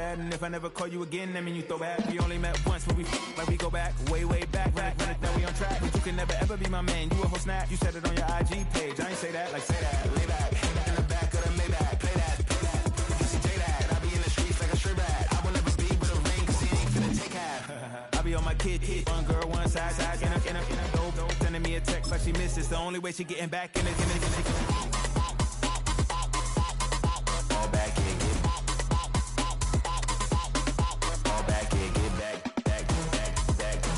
bad. And if I never call you again, that mean you throw back. We only met once, but we like we go back, way, way back. Run it, then we on track. But you can never ever be my man. You a whole snap. You said it on your IG page. I ain't say that, like say that. Lay back, in the back of the Maybach. Play that. You see J that. I be in the streets like a stray rat. I will never be with a ring, cause he ain't finna take half. I be on my kid, one girl, one side, in a dope. Sending me a text like she misses. The only way she getting back in it. All back in, get all back in, get back, all back,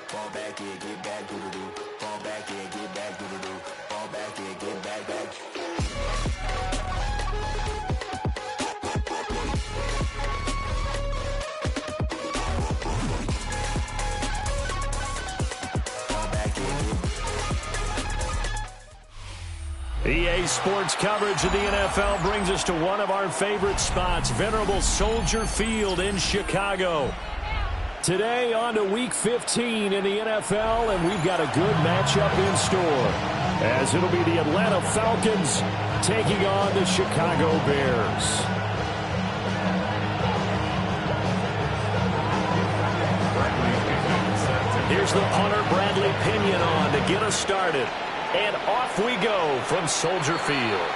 Fall back in, get back, do-do-do. Fall back in, get back, do-do-do. Fall back in, get back, do-do-do. Fall back in, get back. EA Sports coverage of the NFL brings us to one of our favorite spots, venerable Soldier Field in Chicago. Today on to Week 15 in the NFL, and we've got a good matchup in store, as it'll be the Atlanta Falcons taking on the Chicago Bears. Here's the punter, Bradley Pinion, on to get us started. And off we go from Soldier Field.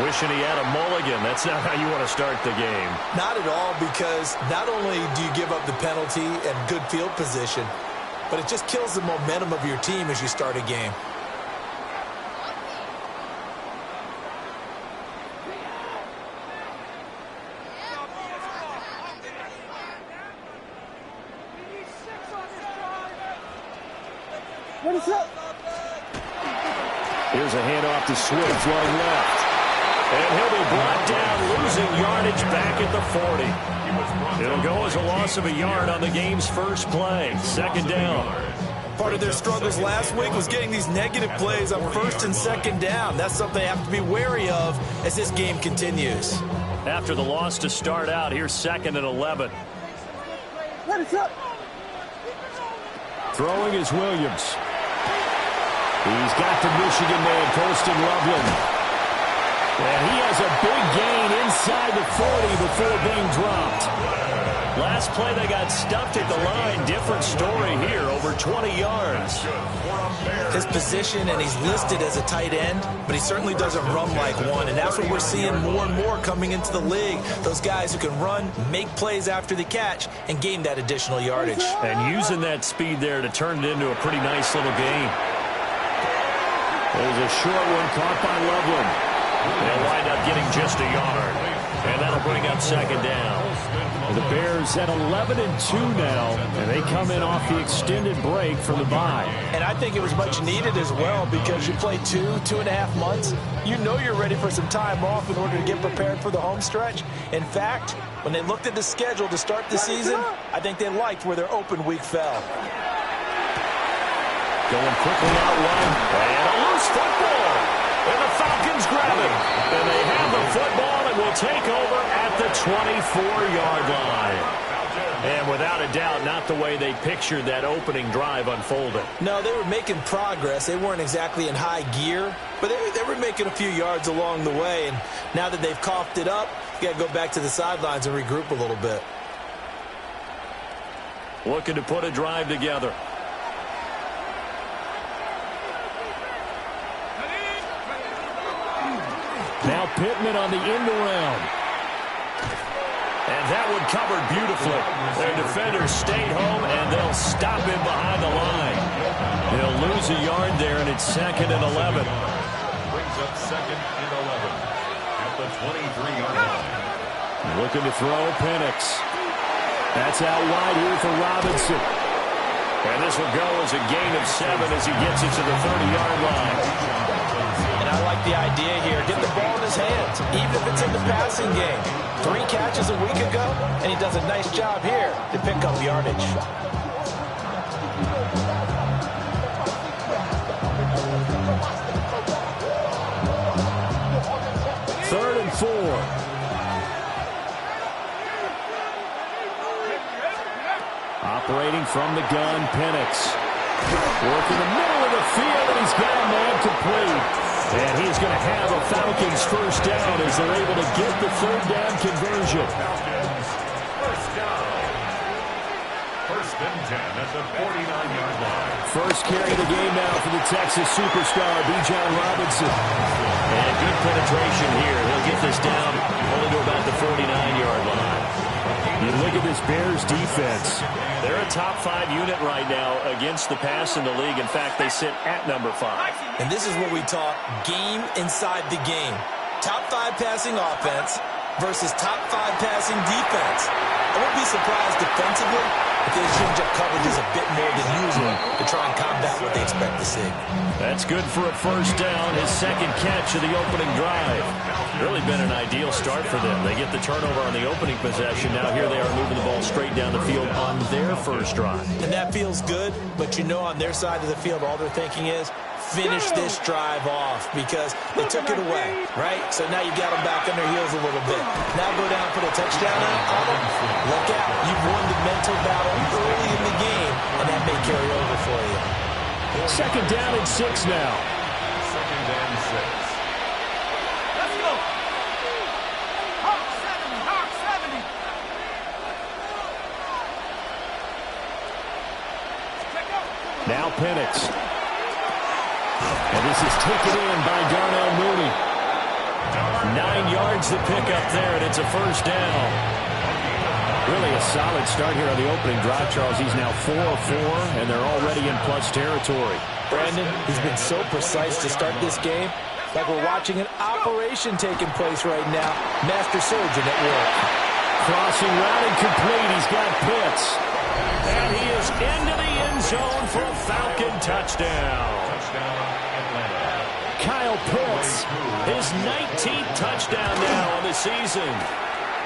Wishing he had a mulligan. That's not how you want to start the game. Not at all, because not only do you give up the penalty and good field position, but it just kills the momentum of your team as you start a game. What is up? Here's a handoff to Swift, long left. And he'll be brought down, losing yardage back at the 40. It'll go as a loss of a yard on the game's first play. Second down. Part of their struggles last week was getting these negative plays on first and second down. That's something they have to be wary of as this game continues. After the loss to start out, here's 2nd and 11. What is up? Throwing is Williams. He's got the Michigan man, Colston Loveland. And he has a big gain inside the 40 before being dropped. Last play they got stuffed at the line. Different story here, over 20 yards. His position, and he's listed as a tight end, but he certainly doesn't run like one. And that's what we're seeing more and more coming into the league. Those guys who can run, make plays after the catch, and gain that additional yardage. And using that speed there to turn it into a pretty nice little gain. There's a short one caught by Loveland. They'll wind up getting just a yard. And that'll bring up second down. The Bears at 11-2 now, and they come in off the extended break from the bye. And I think it was much needed as well, because you play 2.5 months. You know you're ready for some time off in order to get prepared for the home stretch. In fact, when they looked at the schedule to start the season, I think they liked where their open week fell. Going quickly out wide, and a loose football. And the Falcons grab it. And they have the football and will take over at the 24-yard line. And without a doubt, not the way they pictured that opening drive unfolding. No, they were making progress. They weren't exactly in high gear, but they were making a few yards along the way. And now that they've coughed it up, you got to go back to the sidelines and regroup a little bit. Looking to put a drive together. Now Pittman on the end around. And that one covered beautifully. Their defenders stayed home, and they'll stop him behind the line. They'll lose a yard there, and it's 2nd and 11. Brings up 2nd and 11 at the 23-yard line. Looking to throw, Penix. That's out wide here for Robinson. And this will go as a gain of 7 as he gets it to the 30-yard line. I like the idea here. Get the ball in his hands, even if it's in the passing game. 3 catches a week ago, and he does a nice job here to pick up yardage. Third and 4. Operating from the gun, Penix. Working the middle of the field, and he's got a man complete. And he's going to have a Falcons first down as they're able to get the third down conversion. First down. First and 10 at the 49-yard line. First carry of the game now for the Texas superstar, Bijan Robinson. And good penetration here. He'll get this down only to about the 49-yard line. You look at this Bears defense. They're a top 5 unit right now against the pass in the league. In fact, they sit at number 5. And this is what we talk game inside the game. Top 5 passing offense versus top 5 passing defense. I wouldn't be surprised defensively if they change up coverages a bit more than usual to try and combat what they expect to see. That's good for a first down, his second catch of the opening drive. Really been an ideal start for them. They get the turnover on the opening possession. Now here they are moving the ball straight down the field on their first drive. And that feels good, but you know on their side of the field all they're thinking is, finish this drive off because they took it away, right? So now you got them back on their heels a little bit. Now go down and put a touchdown on them. Look out. You've won the mental battle early in the game, and that may carry over for you. Second down and 6 now. Second and 6. Let's go. Hawk 70. Hawk 70. Now Penix. And this is taken in by Darnell Mooney. 9 yards to pick up there, and it's a first down. Really a solid start here on the opening drive, Charles. He's now 4 of 4, and they're already in plus territory. Brandon, he's been so precise to start this game, like we're watching an operation taking place right now. Master surgeon at work. Crossing route and complete. He's got Pitts. And he is into the end zone for a Falcon touchdown. Kyle Pitts, his 19th touchdown now on the season.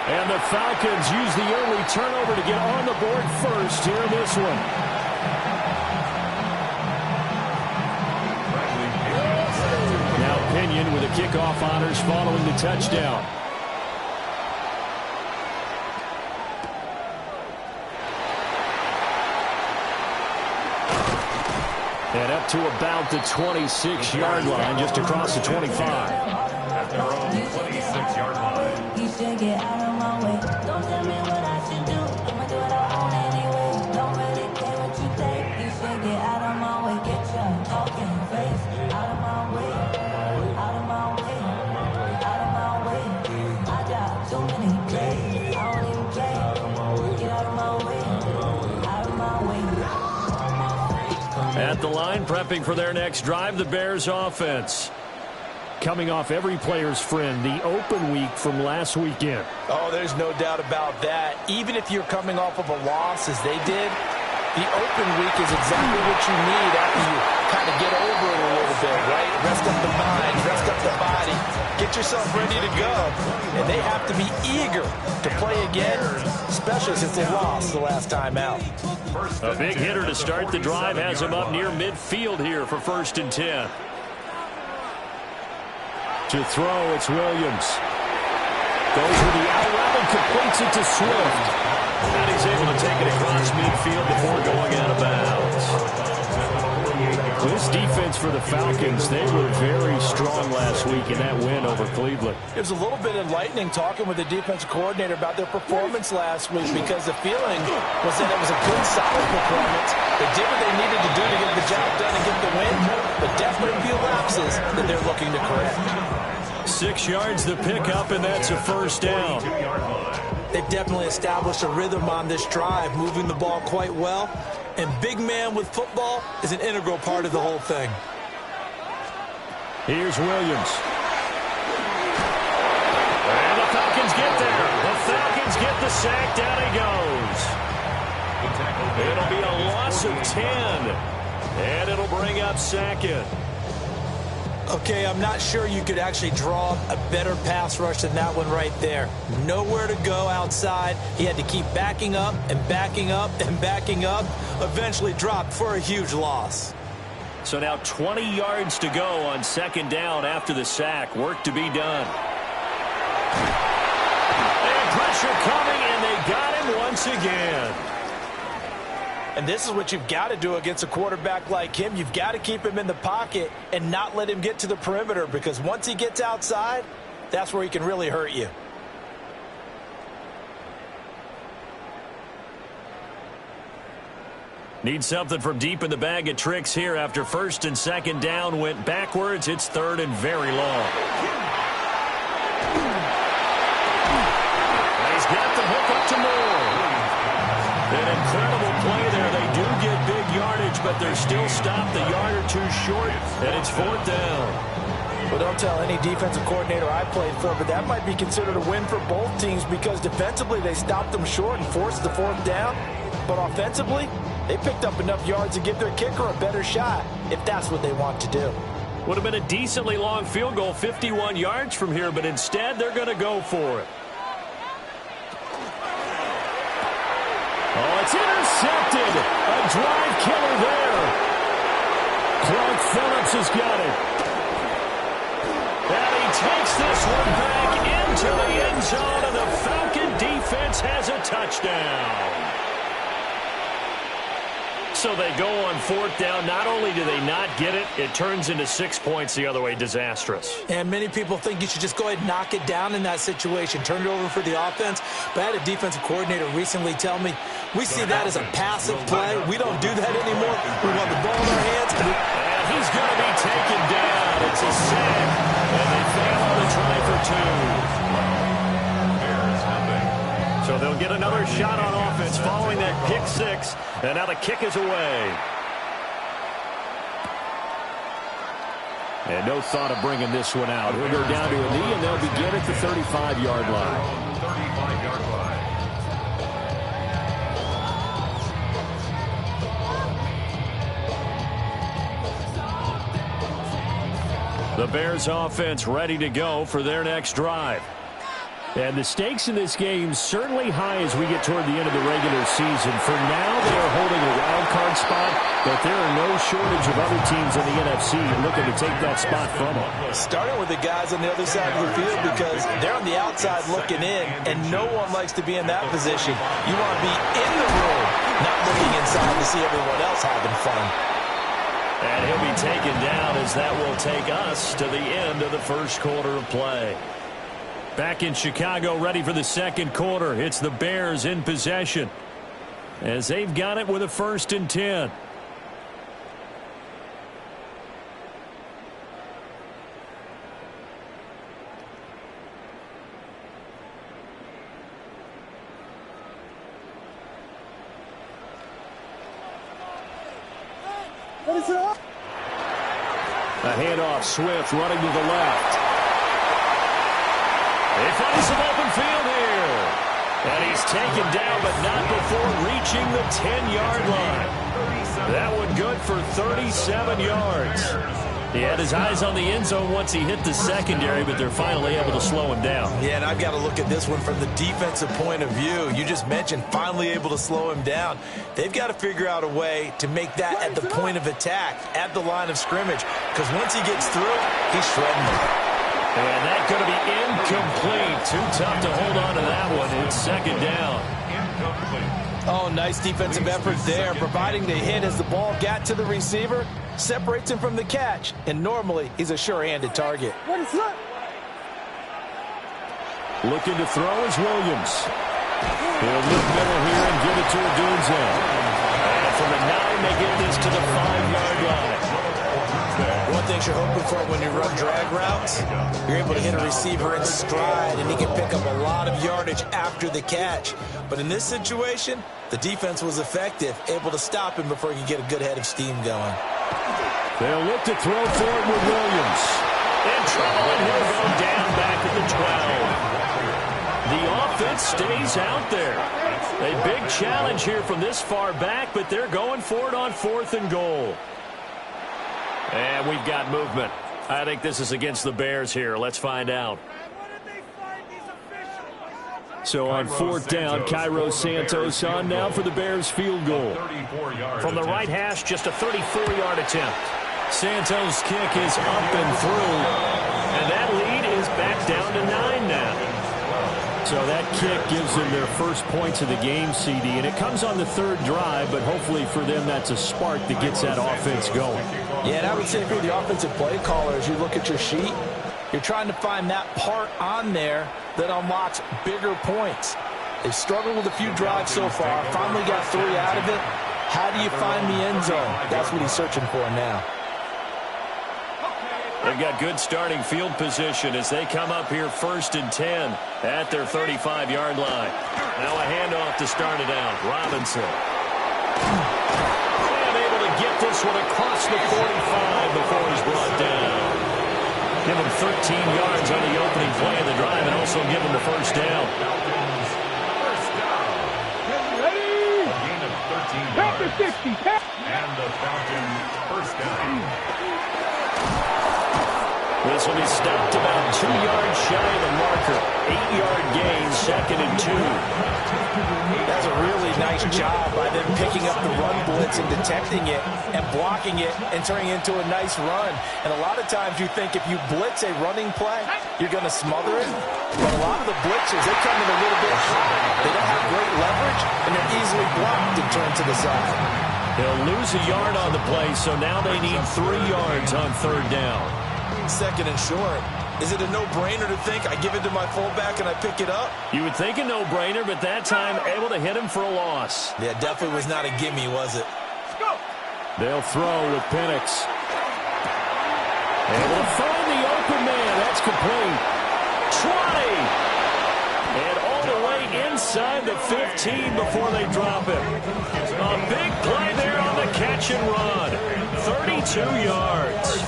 And the Falcons use the early turnover to get on the board first here in this one. Now Pinion with the kickoff honors following the touchdown. And up to about the 26-yard line, just across the 25. At their own 26-yard line. You should get out of my way. Don't tell me what I should do. I'ma do it all anyway. Don't really care what you think. You should get out of my way. Get your talking face out of my way. Out of my way. Out of my way. I got too many plays. I don't even play. Get out of my way. Out of my way. At the line, prepping for their next drive, the Bears offense. Coming off every player's friend, the open week from last weekend. Oh, there's no doubt about that. Even if you're coming off of a loss as they did, the open week is exactly what you need after you kind of get over it a little bit, right? Rest up the mind, rest up the body, get yourself ready to go. And they have to be eager to play again, especially since they lost the last time out. A big hitter to start the drive has him up near midfield here for first and 10. To throw, it's Williams. Goes with the out route and completes it to Swift. And he's able to take it across midfield before going out of bounds. This defense for the Falcons, they were very strong last week in that win over Cleveland. It was a little bit enlightening talking with the defensive coordinator about their performance last week because the feeling was that it was a good, solid performance. They did what they needed to do to get the job done and get the win, but definitely a few lapses that they're looking to correct. 6 yards to pick up, and that's a first down. They've definitely established a rhythm on this drive, moving the ball quite well. And big man with football is an integral part of the whole thing. Here's Williams. And the Falcons get there. The Falcons get the sack. Down he goes. It'll be a loss of 10. And it'll bring up Sackett. Okay, I'm not sure you could actually draw a better pass rush than that one right there. Nowhere to go outside. He had to keep backing up and backing up and backing up. Eventually dropped for a huge loss. So now 20 yards to go on second down after the sack. Work to be done. And pressure coming, and they got him once again. And this is what you've got to do against a quarterback like him. You've got to keep him in the pocket and not let him get to the perimeter, because once he gets outside, that's where he can really hurt you. Need something from deep in the bag of tricks here after first and second down went backwards. It's third and very long. And he's got the hook up to Moore. An incredible play there. They do get big yardage, but they're still stopped a yard or two short, and it's fourth down. Well, don't tell any defensive coordinator I played for, but that might be considered a win for both teams, because defensively they stopped them short and forced the fourth down. But offensively, they picked up enough yards to give their kicker a better shot, if that's what they want to do. Would have been a decently long field goal, 51 yards from here, but instead they're going to go for it. Oh, it's intercepted. A drive killer there. Clark Phillips has got it. And he takes this one back into the end zone, and the Falcon defense has a touchdown. So they go on fourth down. Not only do they not get it, it turns into 6 points the other way. Disastrous. And many people think you should just go ahead and knock it down in that situation. Turn it over for the offense. But I had a defensive coordinator recently tell me, we see that as a passive play. We don't do that anymore. We want the ball in our hands. And he's going to be taken down. It's a sack. And they fail on the try for two. So they'll get another shot on offense following that pick six. And now the kick is away. And no thought of bringing this one out. He'll go down to a knee, and they'll begin at the 35-yard line. 35-yard line. The Bears offense ready to go for their next drive. And the stakes in this game certainly high as we get toward the end of the regular season. For now, they are holding a wild card spot, but there are no shortage of other teams in the NFC looking to take that spot from them. Starting with the guys on the other side of the field, because they're on the outside looking in, and no one likes to be in that position. You want to be in the room, not looking inside to see everyone else having fun. And he'll be taken down as that will take us to the end of the first quarter of play. Back in Chicago, ready for the second quarter. It's the Bears in possession as they've got it with a 1st and 10. What is it up? A handoff, Swift running to the left. He finds some open field here. And he's taken down, but not before reaching the 10-yard line. That one good for 37 yards. He had his eyes on the end zone once he hit the secondary, but they're finally able to slow him down. Yeah, and I've got to look at this one from the defensive point of view. You just mentioned finally able to slow him down. They've got to figure out a way to make that at the point of attack, at the line of scrimmage, because once he gets through, he's shredding them. And that's going to be incomplete. Too tough to hold on to that one. It's second down. Oh, nice defensive effort there, providing the hit as the ball got to the receiver, separates him from the catch, and normally he's a sure-handed target. What is that? Looking to throw is Williams. He'll look middle here and give it to Odunze. And from the 9, they get this to the 5-yard line. One thing you're hoping for when you run drag routes, you're able to hit a receiver in stride, and he can pick up a lot of yardage after the catch. But in this situation, the defense was effective, able to stop him before he could get a good head of steam going. They'll look to throw for it with Williams. In trouble, and he'll go down back at the 12. The offense stays out there. A big challenge here from this far back, but they're going for it on 4th and goal. And we've got movement. I think this is against the Bears here. Let's find out. So on 4th down, Cairo Santos on now for the Bears field goal. From the right hash, just a 34-yard attempt. Santos' kick is up and through. And that lead is back down to 9 now. So that kick gives them their first points of the game, CD, and it comes on the third drive, but hopefully for them that's a spark that gets that offense going. Yeah, and I would say if you're the offensive play caller, as you look at your sheet, you're trying to find that part on there that unlocks bigger points. They've struggled with a few drives so far, finally got 3 out of it. How do you find the end zone? That's what he's searching for now. They've got good starting field position as they come up here 1st and 10 at their 35-yard line. Now a handoff to start it out. Robinson. And able to get this one across the 45 before he's brought down. Give him 13 yards on the opening play of the drive and also give him the first down. A gain of 13 yards. And the Falcons first down. This will be stopped about 2 yards shy of the marker. 8-yard gain, 2nd and 2. That's a really nice job by them picking up the run blitz and detecting it and blocking it and turning it into a nice run. And a lot of times you think if you blitz a running play, you're going to smother it. But a lot of the blitzers, they come in a little bit high. They don't have great leverage, and they're easily blocked and turned to the side. They'll lose a yard on the play, so now they need 3 yards on 3rd down. 2nd and short. Is it a no-brainer to think I give it to my fullback and I pick it up? You would think a no-brainer, but that time able to hit him for a loss. Yeah, definitely was not a gimme, was it? They'll throw with Penix. Able to find the open man. That's complete. 20. And all the way inside the 15 before they drop it. A big play there on the catch and run. 32 yards.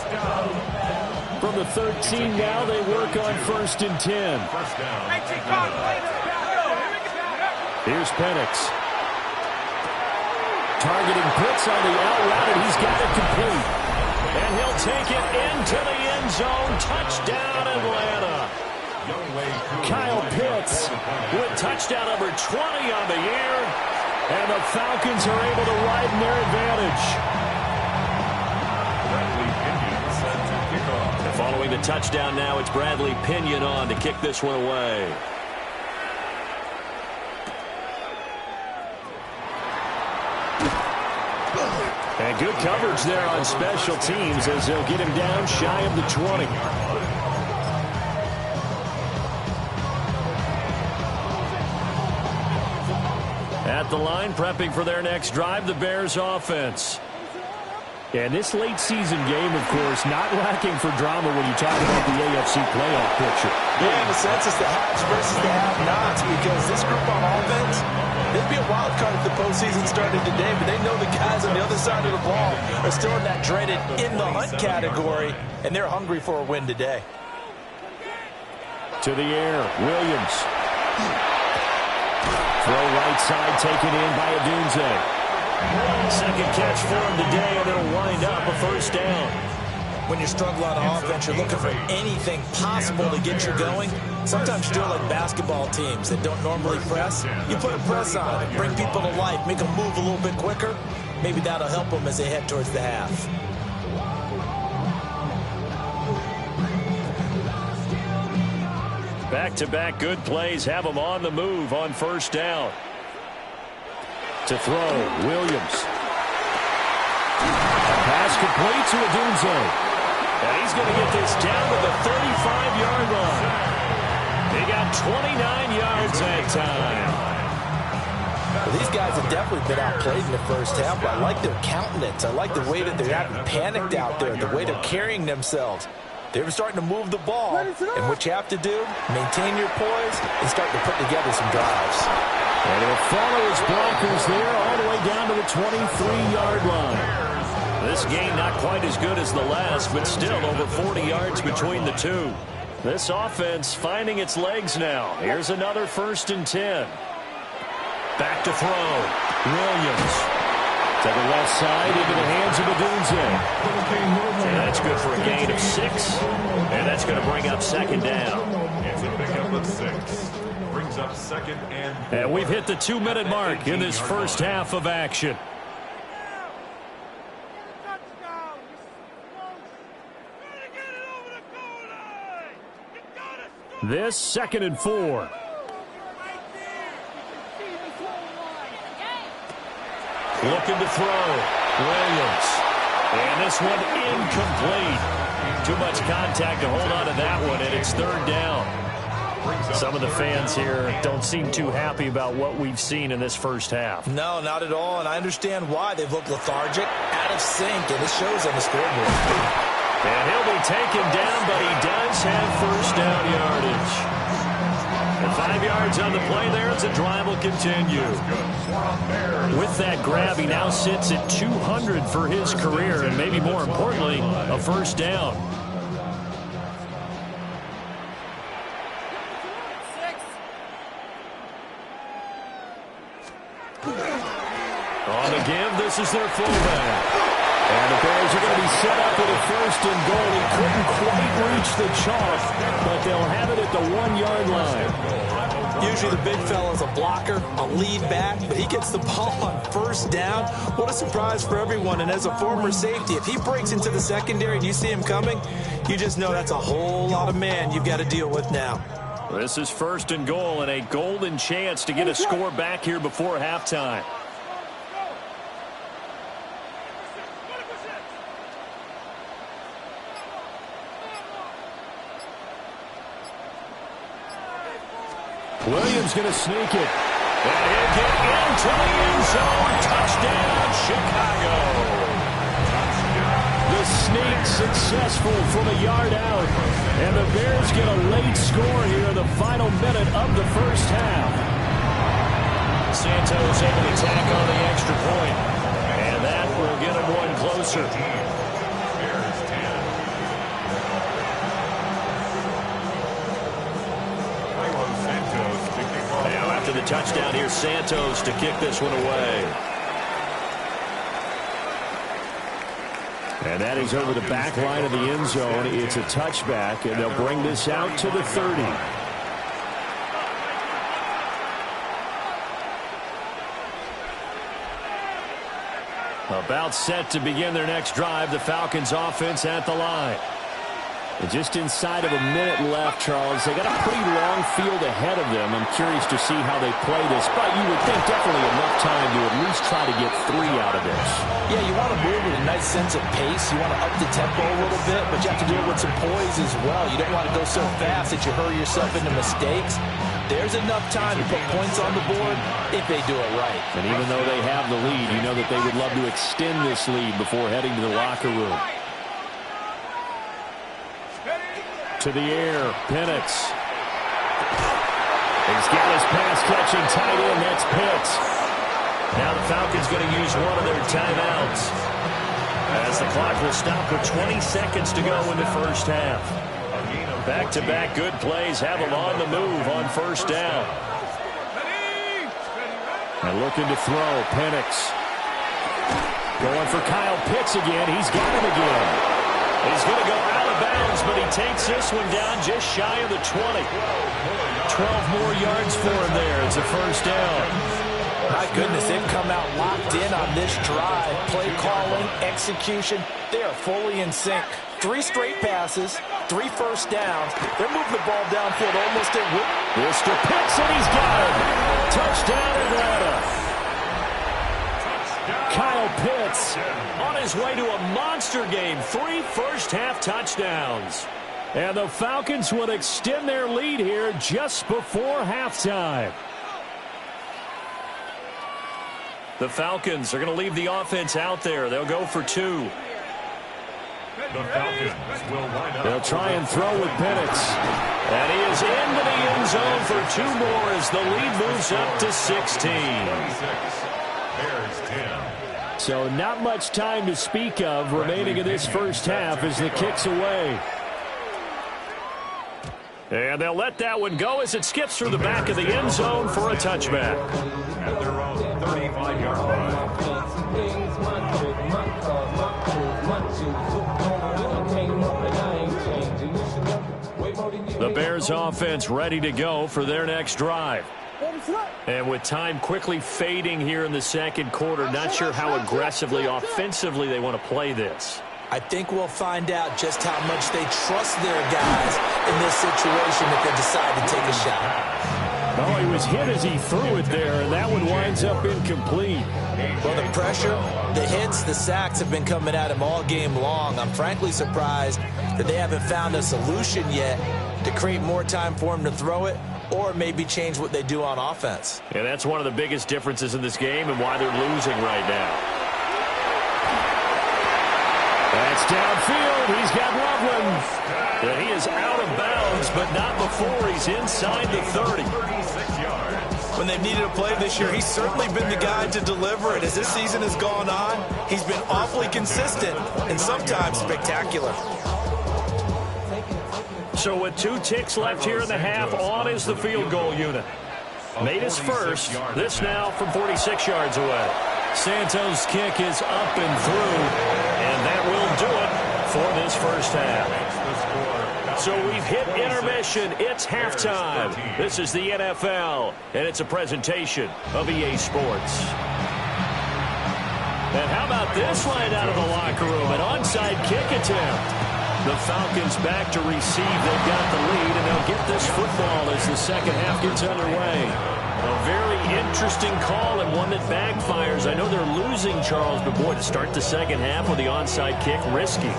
From the 13 now, they work on 1st and 10. Here's Penix. Targeting Pitts on the out route, and he's got it complete. And he'll take it into the end zone. Touchdown, Atlanta. Kyle Pitts with touchdown number 20 on the year. And the Falcons are able to widen their advantage. Following the touchdown now, it's Bradley Pinion on to kick this one away. And good coverage there on special teams as they'll get him down shy of the 20. At the line, prepping for their next drive, the Bears offense. And this late season game, of course, not lacking for drama when you talk about the AFC playoff picture. Yeah, in a sense, it's the haves versus the have-nots because this group on offense, they'd be a wild card if the postseason started today, but they know the guys on the other side of the ball are still in that dreaded in-the-hunt category, and they're hungry for a win today. To the air, Williams. Throw right side taken in by Adunze. Second catch for him today, and it'll wind up a first down. When you struggle on offense, you're looking for anything possible to get you going. Sometimes you're like basketball teams that don't normally press. You put a press on it, bring people to life, make them move a little bit quicker. Maybe that'll help them as they head towards the half. Back-to-back good plays have them on the move on 1st down. To throw, Williams. Pass complete to Adunze. And he's going to get this down to the 35-yard line. He got 29 yards that time. Well, these guys have definitely been outplayed in the first half, but I like their countenance. I like the way that they're not panicked out there, the way they're carrying themselves. They're starting to move the ball, and what you have to do, maintain your poise and start to put together some drives. And he'll follow his blockers there all the way down to the 23-yard line. This game not quite as good as the last, but still over 40 yards between the two. This offense finding its legs now. Here's another 1st and 10. Back to throw. Williams. To the left side into the hands of Adunze. And that's good for a gain of 6. And that's going to bring up 2nd down. It's a pickup of 6. Brings up 2nd and 4. And we've hit the 2-minute mark in this first half of action. This 2nd and 4. Looking to throw. Williams. And this one incomplete. Too much contact to hold on to that one, and it's third down. Some of the fans here don't seem too happy about what we've seen in this first half. No, not at all, and I understand why. They've looked lethargic, out of sync, and it shows on the scoreboard. And he'll be taken down, but he does have first down yardage. And 5 yards on the play there as the drive will continue. With that grab, he now sits at 200 for his career, and maybe more importantly, a first down. On the give, this is their fullback. And the Bears are going to be set up with a first and goal. He couldn't quite reach the chalk, but they'll have it at the 1-yard line. Usually the big fella's a blocker, a lead back, but he gets the ball on first down. What a surprise for everyone. And as a former safety, if he breaks into the secondary and you see him coming, you just know that's a whole lot of man you've got to deal with now. This is first and goal and a golden chance to get a score back here before halftime. Williams going to sneak it. And he'll get into the end zone. Touchdown, Chicago. The sneak successful from a yard out. And the Bears get a late score here in the final minute of the first half. Santos able to tack on the extra point. And that will get him one closer. To the touchdown here, Santos to kick this one away. And that is over the back line of the end zone. It's a touchback, and they'll bring this out to the 30. About set to begin their next drive, the Falcons offense at the line. And just inside of a minute left, Charles. They got a pretty long field ahead of them. I'm curious to see how they play this, but you would think definitely enough time to at least try to get 3 out of this. Yeah, you want to move with a nice sense of pace. You want to up the tempo a little bit, but you have to do it with some poise as well. You don't want to go so fast that you hurry yourself into mistakes. There's enough time to put points on the board if they do it right. And even though they have the lead, you know that they would love to extend this lead before heading to the locker room. To the air, Penix. He's got his pass-catching tight end. That's Pitts. Now the Falcons going to use one of their timeouts as the clock will stop with 20 seconds to go in the first half. Back-to-back good plays have them on the move on first down. And looking to throw, Penix. Going for Kyle Pitts again. He's got him again. He's going to go out of bounds, but he takes this one down just shy of the 20. 12 more yards for him there. It's a first down. My goodness, they've come out locked in on this drive. Play calling, execution, they are fully in sync. 3 straight passes, 3 first downs. They're moving the ball downfield almost at will. Mr. Pitts, and he's got him. Touchdown, Atlanta. Kyle Pitts on his way to a monster game. 3 first-half touchdowns. And the Falcons will extend their lead here just before halftime. The Falcons are going to leave the offense out there. They'll go for 2. The Falcons will line up. They'll try and throw with Penix. And he is into the end zone for 2 more as the lead moves up to 16. Bears 10. So not much time to speak of remaining in this first half as the kick's away. And they'll let that one go as it skips through the back of the end zone for a touchback. At their own 35-yard line. The Bears offense ready to go for their next drive. And with time quickly fading here in the second quarter, not sure how aggressively, offensively they want to play this. I think we'll find out just how much they trust their guys in this situation if they decide to take a shot. Oh, he was hit as he threw it there, and that one winds up incomplete. Well, the pressure, the hits, the sacks have been coming at him all game long. I'm frankly surprised that they haven't found a solution yet to create more time for him to throw it or maybe change what they do on offense. And that's one of the biggest differences in this game and why they're losing right now. That's downfield. He's got Loveland. And he is out of bounds, but not before he's inside the 30. When they've needed a play this year, he's certainly been the guy to deliver it. As this season has gone on, he's been awfully consistent and sometimes spectacular. So with 2 ticks left here in the half, on is the field goal unit. Made his first. This now from 46 yards away. Santos' kick is up and through, and that will do it for this first half. So we've hit intermission. It's halftime. This is the NFL, and it's a presentation of EA Sports. And how about this line out of the locker room? An onside kick attempt. The Falcons back to receive. They've got the lead, and they'll get this football as the second half gets underway. A very interesting call and one that backfires. I know they're losing, Charles, but boy, to start the second half with the onside kick, risky.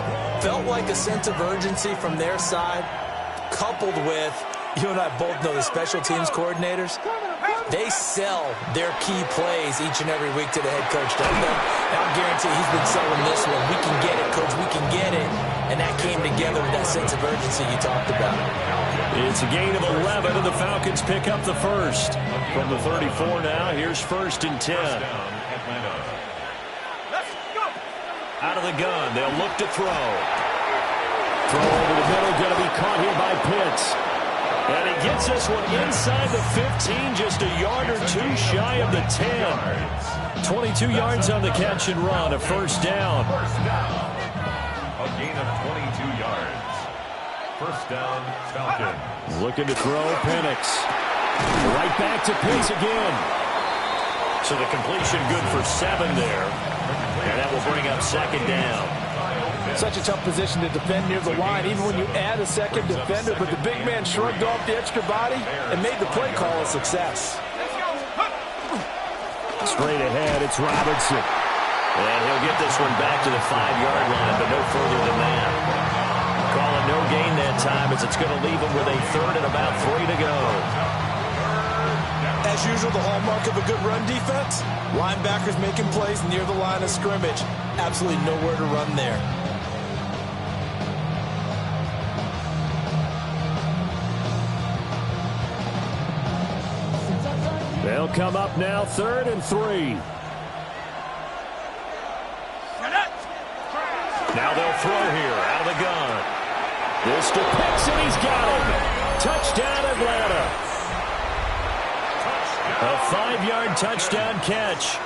Felt like a sense of urgency from their side, coupled with, you and I both know the special teams coordinators, they sell their key plays each and every week to the head coach, don't they? And I'll guarantee he's been selling this one. We can get it, coach, we can get it. And that came together with that sense of urgency you talked about. It's a gain of 11, and the Falcons pick up the first. From the 34 now, here's 1st and 10. Out of the gun, they'll look to throw. Throw over the middle, going to be caught here by Pitts. And he gets this one inside the 15, just a yard or 2 shy of the 10. 22 yards on the catch and run, a first down. A gain of 22 yards. First down, Falcons. Looking to throw, Penix. Right back to Pitts again. So the completion good for 7 there. And that will bring up second down. Such a tough position to defend near the line, even when you add a second defender. But the big man shrugged off the extra body and made the play call a success. Straight ahead, it's Robinson. And he'll get this one back to the 5-yard line, but no further than that. Call it no gain that time, as it's going to leave him with a 3rd and about 3 to go. As usual, the hallmark of a good run defense, linebackers making plays near the line of scrimmage. Absolutely nowhere to run there. They'll come up now, 3rd and 3. Now they'll throw here out of the gun. This to Pitts, and he's got him. Touchdown, Atlanta. A 5-yard touchdown catch.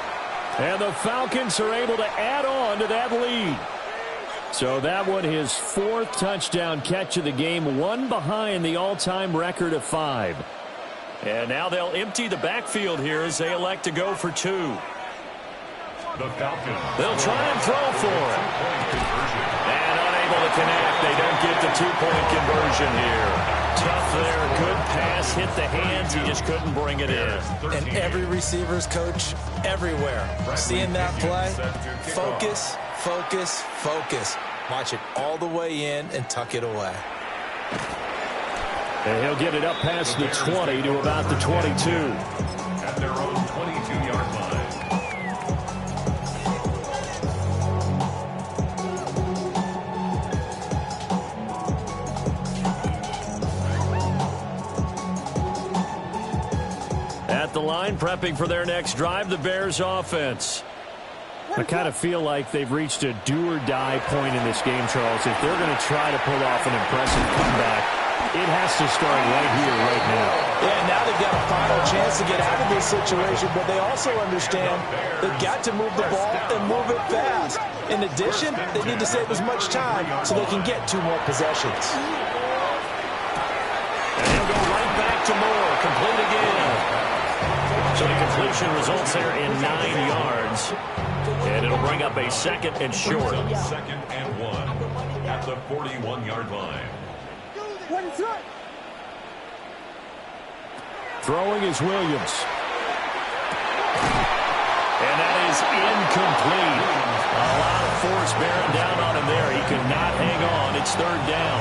And the Falcons are able to add on to that lead. So that one, his 4th touchdown catch of the game, one behind the all-time record of 5. And now they'll empty the backfield here as they elect to go for 2. The Falcons. They'll try and throw for it. And unable to connect. They don't get the 2-point conversion here. Tough there. Good pass. Hit the hands. He just couldn't bring it in. And every receiver's coach everywhere. Seeing that play, focus, focus, focus. Watch it all the way in and tuck it away. And he'll get it up past the 20 to about the 22. At their own 22-yard line. At the line, prepping for their next drive, the Bears offense. I kind of feel like they've reached a do-or-die point in this game, Charles. If they're going to try to pull off an impressive comeback, it has to start right here, right now. Yeah, now they've got a final chance to get out of this situation, but they also understand they've got to move the ball and move it fast. In addition, they need to save as much time so they can get 2 more possessions. And they'll go right back to Moore, complete again. So the completion results there in 9 yards. And it'll bring up a 2nd and short. 2nd and 1 at the 41-yard line. Throwing is Williams. And that is incomplete. A lot of force bearing down on him there. He could not hang on. It's third down.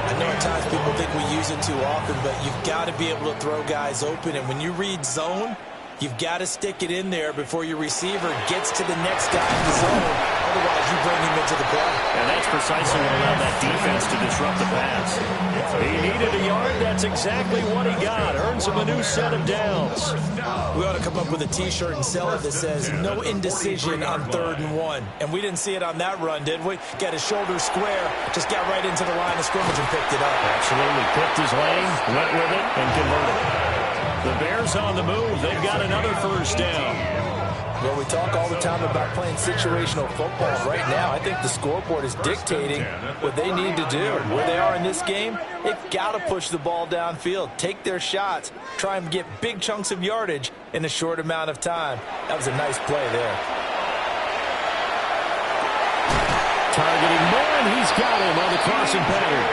I know at times people think we use it too often, but you've got to be able to throw guys open. And when you read zone, you've got to stick it in there before your receiver gets to the next guy in the zone. Otherwise, you bring him into the play. And that's precisely what allowed that defense to disrupt the pass. He needed a yard. That's exactly what he got. Earns him a new set of downs. We ought to come up with a T-shirt and sell it that says, no indecision on 3rd and 1. And we didn't see it on that run, did we? Got his shoulder square, just got right into the line of scrimmage and picked it up. Absolutely. Picked his lane, went with it, and converted. The Bears on the move. They've got another first down. Well, we talk all the time about playing situational football. Right now, I think the scoreboard is dictating what they need to do. Where they are in this game, they've got to push the ball downfield, take their shots, try and get big chunks of yardage in a short amount of time. That was a nice play there. Targeting Moore, and he's got him on the crossing pattern.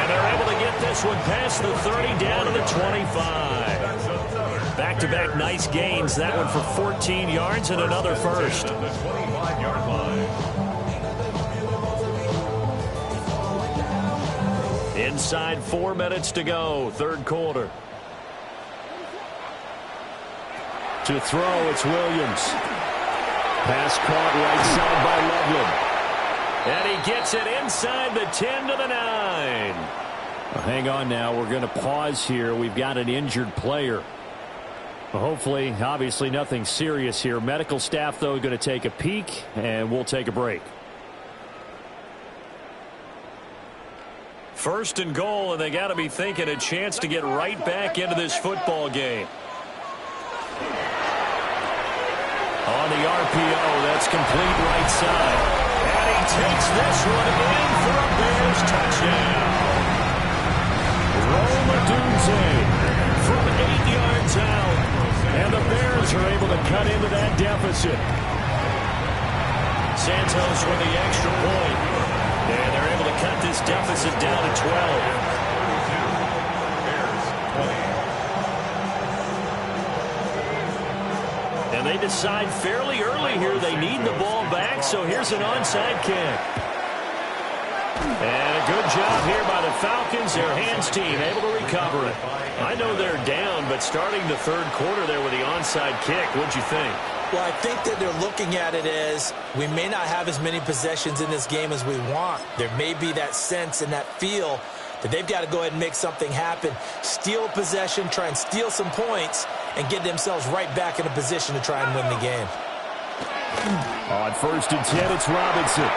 And they're able to get this one past the 30 down to the 25. Back-to-back nice gains. That one for 14 yards and another first. Inside 4 minutes to go, third quarter. To throw, it's Williams. Pass caught right side by Loveland. And he gets it inside the 10 to the 9. Well, hang on now. We're going to pause here. We've got an injured player. Hopefully, obviously nothing serious here. Medical staff, though, going to take a peek, and we'll take a break. First and goal, and they got to be thinking a chance to get right back into this football game. On the RPO, that's complete right side. And he takes this one in for a Bears touchdown. Roma Dunze from 8 yards out. And the Bears are able to cut into that deficit. Santos with the extra point. And they're able to cut this deficit down to 12. And they decide fairly early here they need the ball back, so here's an onside kick. And a good job here by the Falcons, their hands team, able to recover it. I know they're down, but starting the third quarter there with the onside kick, what'd you think? Well, I think that they're looking at it as we may not have as many possessions in this game as we want. There may be that sense and that feel that they've got to go ahead and make something happen. Steal a possession, try and steal some points, and get themselves right back in a position to try and win the game. On 1st and 10, it's Robinson.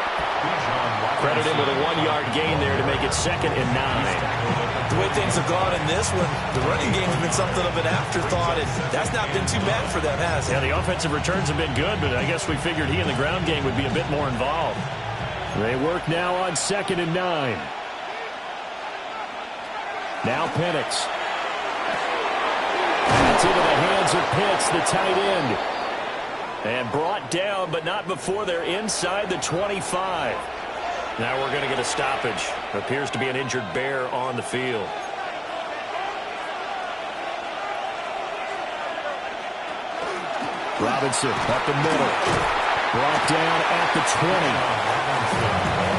Credit him with a 1-yard gain there to make it 2nd and 9. The way things have gone in this one, the running game's been something of an afterthought, and that's not been too bad for them, has it? Yeah, the offensive returns have been good, but I guess we figured he in the ground game would be a bit more involved. They work now on 2nd and 9. Now Penix. That's into the hands of Pitts, the tight end. And brought down, but not before they're inside the 25. Now we're going to get a stoppage. Appears to be an injured Bear on the field. Robinson up the middle. Brought down at the 20.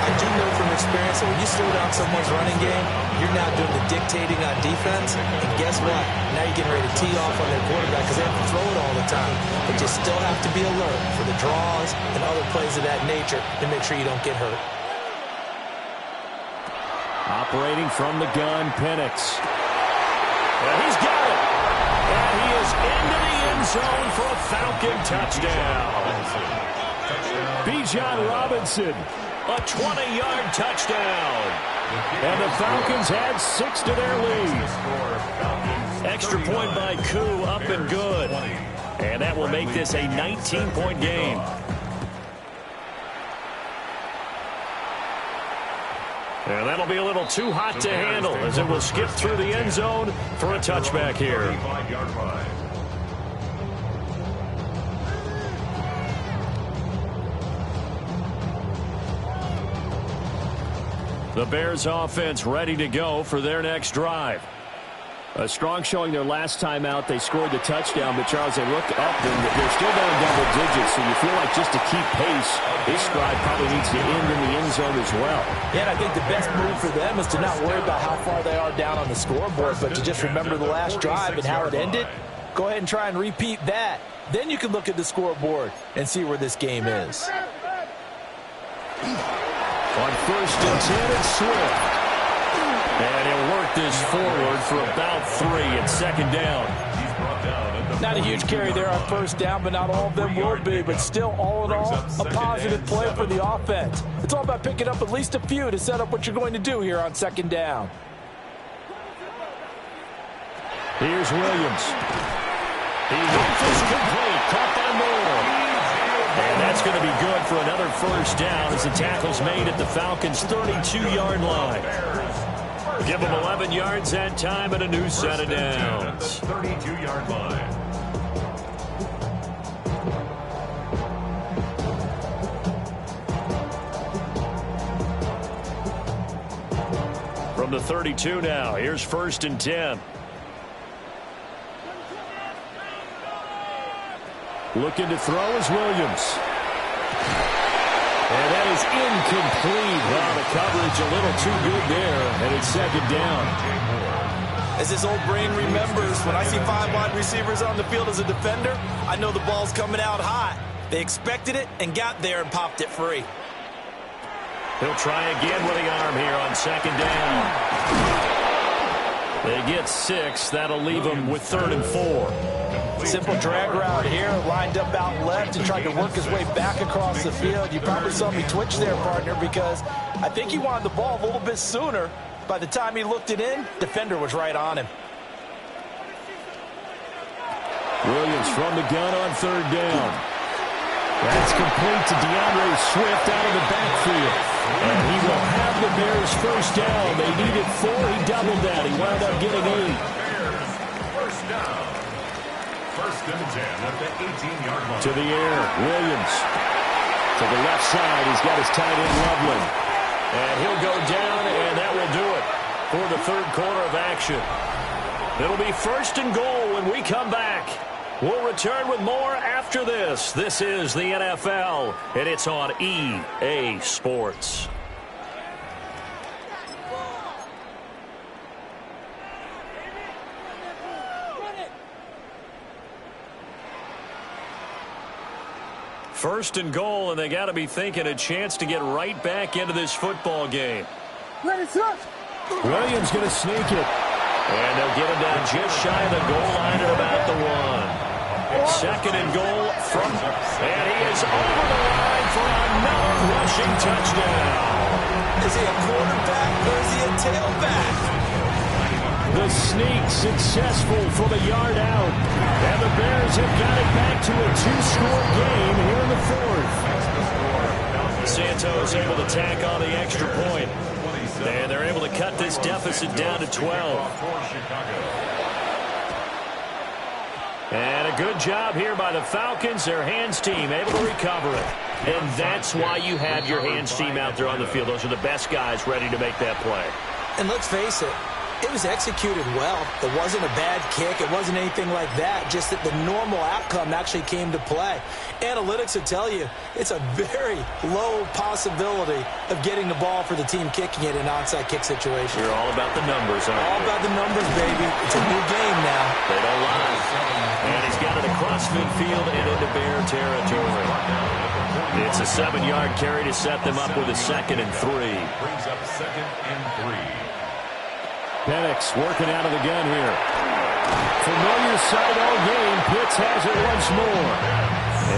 I do know from experience that when you slow down someone's running game, you're not doing the dictating on defense. And guess what? Now you're getting ready to tee off on their quarterback because they have to throw it all the time. But you still have to be alert for the draws and other plays of that nature to make sure you don't get hurt. Operating from the gun, Penix. And he's got it. And he is into the end zone for a Falcon touchdown. Bijan Robinson, a 20-yard touchdown. And the Falcons add 6 to their lead. Extra point by Koo, up and good. And that will make this a 19-point game. And that'll be a little too hot to handle as it will skip through the end zone for a touchback here. The Bears offense ready to go for their next drive. A strong showing their last time out. They scored the touchdown, but Charles, they look up and they're still down double digits, so you feel like just to keep pace, this drive probably needs to end in the end zone as well. Yeah, and I think the best move for them is to not worry about how far they are down on the scoreboard, but to just remember the last drive and how it ended. Go ahead and try and repeat that. Then you can look at the scoreboard and see where this game is. On 1st and 10, it's Swift. And he'll work this forward for about 3 at 2nd down. Not a huge carry there on 1st down, but not all of them will be. But still, all in all, a positive play for the offense. It's all about picking up at least a few to set up what you're going to do here on 2nd down. Here's Williams. He launches complete, caught by Moore. And that's going to be good for another 1st down as the tackle's made at the Falcons' 32-yard line. Give them 11 yards that time and a new set of downs. 32-yard line. From the 32 now, here's 1st and 10. Looking to throw is Williams. And that is incomplete. Well, the coverage a little too good there, and it's 2nd down. As his old brain remembers, when I see 5 wide receivers on the field as a defender, I know the ball's coming out hot. They expected it and got there and popped it free. He'll try again with the arm here on 2nd down. They get 6. That'll leave them with 3rd and 4. Simple drag route here, lined up out left and tried to work his way back across the field. You probably saw me twitch there, partner, because I think he wanted the ball a little bit sooner. By the time he looked it in, defender was right on him. Williams from the gun on 3rd down. That's complete to DeAndre Swift out of the backfield. And he will have the Bears 1st down. They needed 4. He doubled that. He wound up getting 8. 1st down. 1st and 10 at the 18-yard line. To the air, Williams. To the left side, he's got his tight end, Loveland. And he'll go down, and that will do it for the 3rd quarter of action. It'll be 1st and goal when we come back. We'll return with more after this. This is the NFL, and it's on EA Sports. First and goal, and they got to be thinking a chance to get right back into this football game. Williams going to sneak it. And they'll get him down just shy of the goal line at about the 1. 2nd and goal from, and he is over the line for another rushing touchdown. Is he a quarterback or is he a tailback? The sneak successful from a yard out. And the Bears have got it back to a 2-score game here in the 4th. Santos able to tack on the extra point. And they're able to cut this deficit down to 12. And a good job here by the Falcons. Their hands team able to recover it. And that's why you have your hands team out there on the field. Those are the best guys ready to make that play. And let's face it, it was executed well. It wasn't a bad kick. It wasn't anything like that. Just that the normal outcome actually came to play. Analytics will tell you it's a very low possibility of getting the ball for the team kicking it in an onside kick situation. You're all about the numbers, aren't you? All about the numbers, baby. It's a new game now. They don't lie. And he's got it across midfield and into Bear territory. It's a 7-yard carry to set them up with a 2nd and 3. Brings up 2nd and 3. Penix working out of the gun here. Familiar sight all game. Pitts has it once more.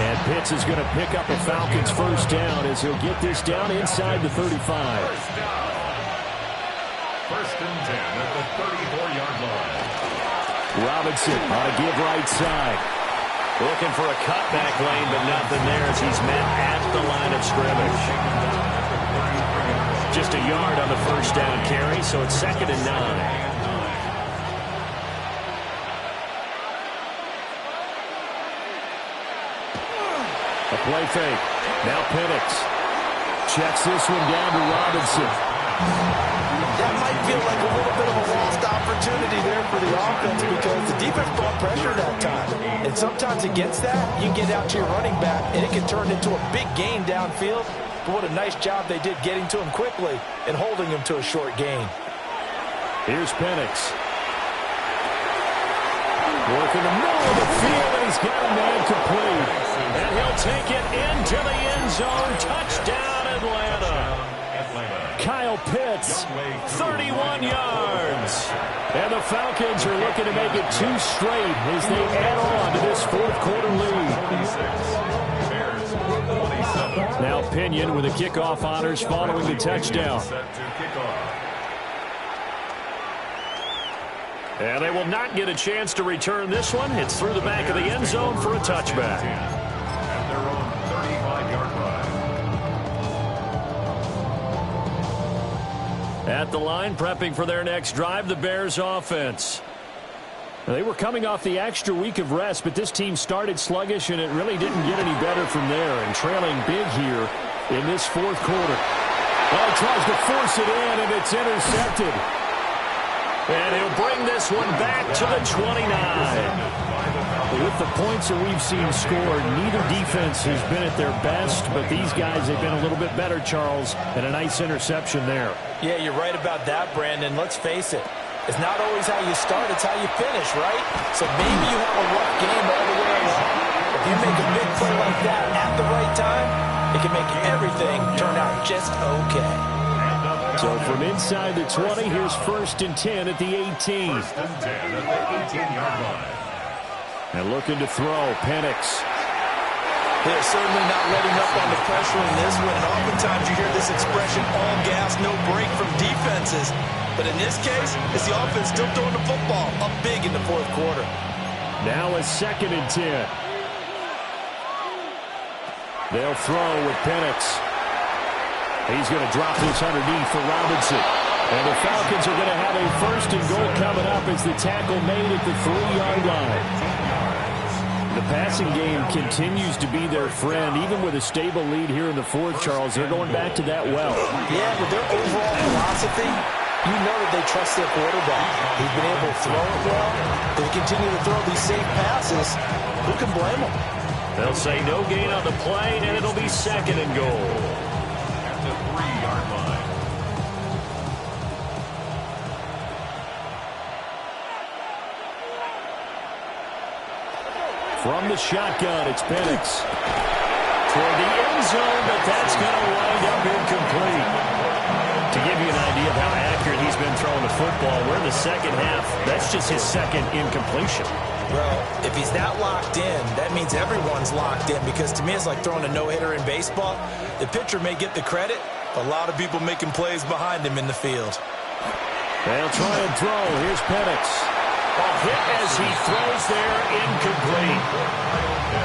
And Pitts is going to pick up a Falcons 1st down as he'll get this down inside the 35. 1st and 10 at the 34-yard line. Robinson on a give right side. Looking for a cutback lane, but nothing there as he's met at the line of scrimmage. Just a yard on the 1st down carry, so it's 2nd and 9. A play fake. Now Penix. Checks this one down to Robinson. That might feel like a little bit of a lost opportunity opportunity there for the offense because the defense brought pressure that time. And sometimes against that, you can get out to your running back, and it can turn into a big gain downfield. But what a nice job they did getting to him quickly and holding him to a short gain. Here's Penix. Work in the middle of the field, and he's got a man complete. And he'll take it into the end zone. Touchdown, Atlanta. Kyle Pitts, 31 yards. And the Falcons are looking to make it 2 straight as they add on to this fourth quarter lead. Now Pinion with the kickoff honors following the touchdown. And they will not get a chance to return this one. It's through the back of the end zone for a touchback. At their own 35-yard line. At the line, prepping for their next drive, the Bears offense. They were coming off the extra week of rest, but this team started sluggish, and it really didn't get any better from there. And trailing big here in this fourth quarter. Well, tries to force it in, and it's intercepted. And he'll bring this one back to the 29. With the points that we've seen scored, neither defense has been at their best, but these guys have been a little bit better, Charles, and a nice interception there. Yeah, you're right about that, Brandon. Let's face it. It's not always how you start, it's how you finish, right? So maybe you have a rough game all the way along. If you make a big play like that at the right time, it can make everything turn out just okay. So from inside the 20, here's 1st and 10 at the 18. 1st and 10 at the 18-yard line. And looking to throw, Penix. They're certainly not letting up on the pressure in this one. And oftentimes you hear this expression, all gas, no break from defenses. But in this case, it's the offense still throwing the football up big in the fourth quarter. Now a 2nd and 10. They'll throw with Penix. He's going to drop this underneath for Robinson. And the Falcons are going to have a 1st and goal coming up as the tackle made at the 3-yard line. The passing game continues to be their friend, even with a stable lead here in the fourth, Charles. They're going back to that well. Yeah, with their overall philosophy, you know that they trust their quarterback. He's been able to throw it well. They continue to throw these safe passes. Who can blame them? They'll say no gain on the play, and it'll be 2nd and goal. At the 3-yard line. From the shotgun, it's Penix. Toward the end zone, but that's going to wind up incomplete. To give you an idea of how accurate he's been throwing the football, we're in the second half. That's just his 2nd incompletion. Well, if he's that locked in, that means everyone's locked in, because to me it's like throwing a no-hitter in baseball. The pitcher may get the credit, but a lot of people making plays behind him in the field. They'll try and throw. Here's Penix. A hit as he throws there, incomplete.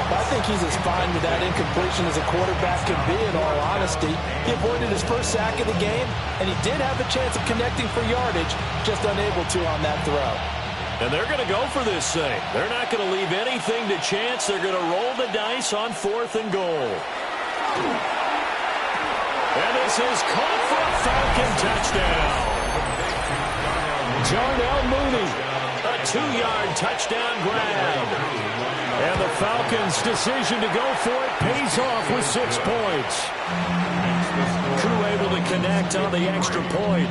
I think he's as fine with that incompletion as a quarterback can be, in all honesty. He avoided his first sack of the game, and he did have a chance of connecting for yardage, just unable to on that throw. And they're going to go for this thing. They're not going to leave anything to chance. They're going to roll the dice on 4th and goal. And this is caught for a Falcon touchdown. Darnell Mooney, a 2-yard touchdown grab. And the Falcons' decision to go for it pays off with 6 points. Crew able to connect on the extra point.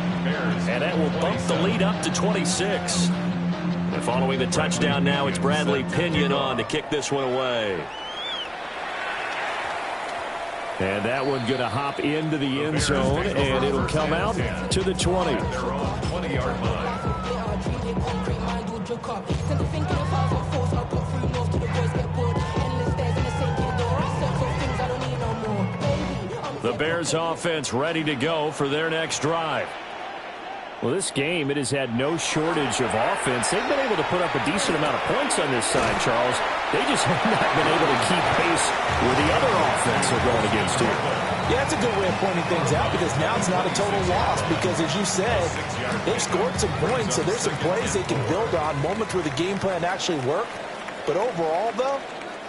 And that will bump the lead up to 26. And following the touchdown now, it's Bradley Pinion on to kick this one away. And that one going to hop into the end zone, and it'll come out to the 20. Their own 20-yard line. The Bears offense ready to go for their next drive. Well, this game, it has had no shortage of offense. They've been able to put up a decent amount of points on this side, Charles. They just have not been able to keep pace with the other offense they're going against here. Yeah, that's a good way of pointing things out, because now it's not a total loss, because as you said, they've scored some points, so there's some plays they can build on, moments where the game plan actually worked. But overall, though,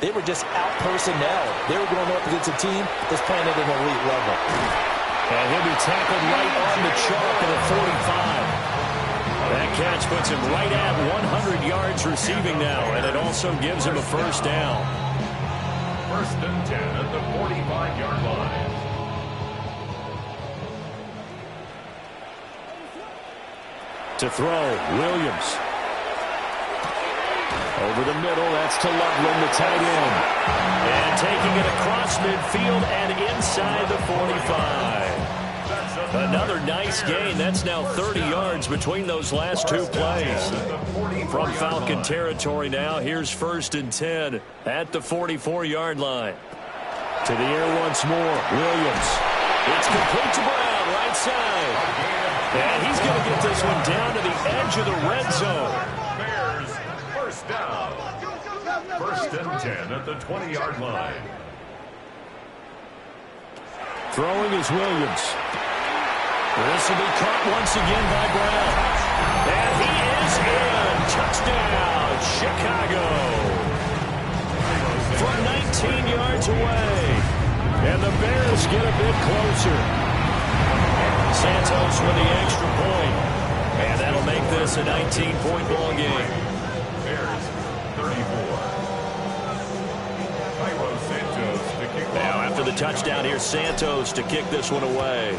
they were just out-personnel. They were going up against a team that's playing at an elite level. And he'll be tackled right on the chalk at a 45. That catch puts him right at 100 yards receiving now, and it also gives him a first down. 1st and 10 at the 45-yard line. To throw, Williams. Over the middle, that's to Loveland, the tight end. And taking it across midfield and inside the 45. Another nice gain. That's now 30 yards between those last two plays. From Falcon territory now, here's 1st and 10 at the 44-yard line. To the air once more, Williams. It's complete to Brown, right side. And he's going to get this one down to the edge of the red zone. Bears, first down. 1st and 10 at the 20-yard line. Throwing is Williams. This will be caught once again by Brown. And he is in. Touchdown, Chicago. From 19 yards away. And the Bears get a bit closer. Santos with the extra point. And that'll make this a 19-point ball game. Bears, 34. Santos to kick. Now, after the touchdown, here's Santos to kick this one away.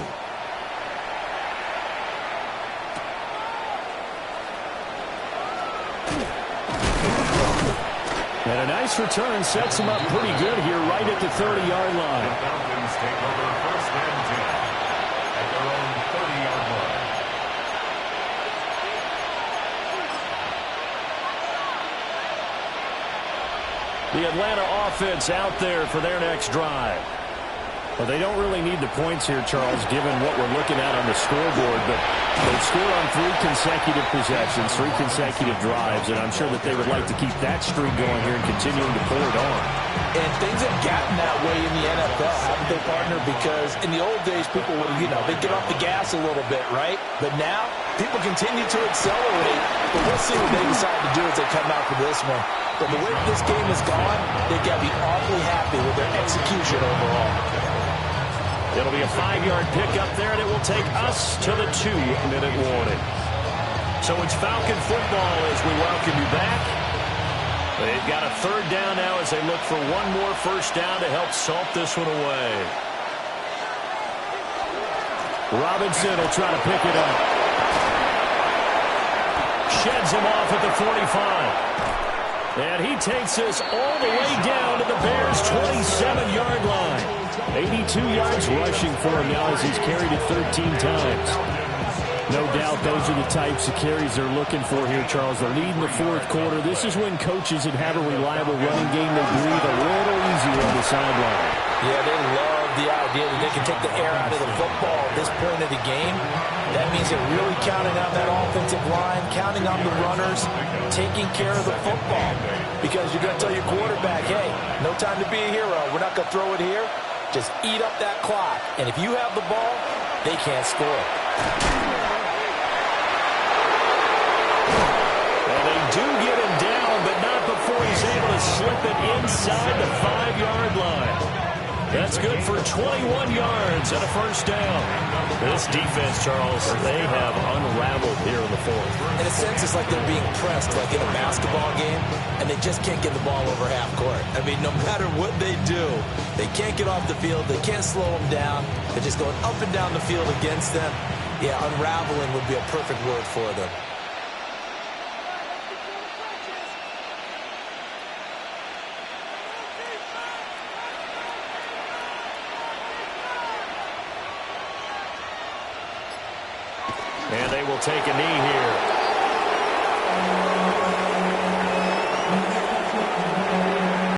And a nice return sets him up pretty good here right at the 30-yard line. The Falcons take over 1st and 10 at their own 30-yard line. The Atlanta offense out there for their next drive. Well, they don't really need the points here, Charles, given what we're looking at on the scoreboard. But they've scored on 3 consecutive possessions, 3 consecutive drives, and I'm sure that they would like to keep that streak going here and continuing to pull it on. And things have gotten that way in the NFL, haven't they, partner? Because in the old days, people would, they'd get off the gas a little bit, right? But now, people continue to accelerate. But we'll see what they decide to do as they come out for this one. But the way this game has gone, they've got to be awfully happy with their execution overall. It'll be a 5-yard pickup there, and it will take us to the 2-minute warning. So it's Falcon football as we welcome you back. They've got a 3rd down now as they look for one more first down to help salt this one away. Robinson will try to pick it up. Sheds him off at the 45. And he takes this all the way down to the Bears' 27-yard line. 82 yards rushing for him now as he's carried it 13 times. No doubt those are the types of carries they're looking for here, Charles. They're leading the 4th quarter. This is when coaches that have a reliable running game, they breathe a little easier on the sideline. Yeah, they love the idea that they can take the air out of the football at this point of the game. That means they're really counting on that offensive line, counting on the runners, taking care of the football. Because you're going to tell your quarterback, hey, no time to be a hero. We're not going to throw it here. Just eat up that clock. And if you have the ball, they can't score. Well, they do get him down, but not before he's able to slip it inside the 5-yard line. That's good for 21 yards and a first down. This defense, Charles, they have unraveled here in the 4th. In a sense, it's like they're being pressed like in a basketball game, and they just can't get the ball over half court. I mean, no matter what they do, they can't get off the field. They can't slow them down. They're just going up and down the field against them. Yeah, unraveling would be a perfect word for them. And they will take a knee here.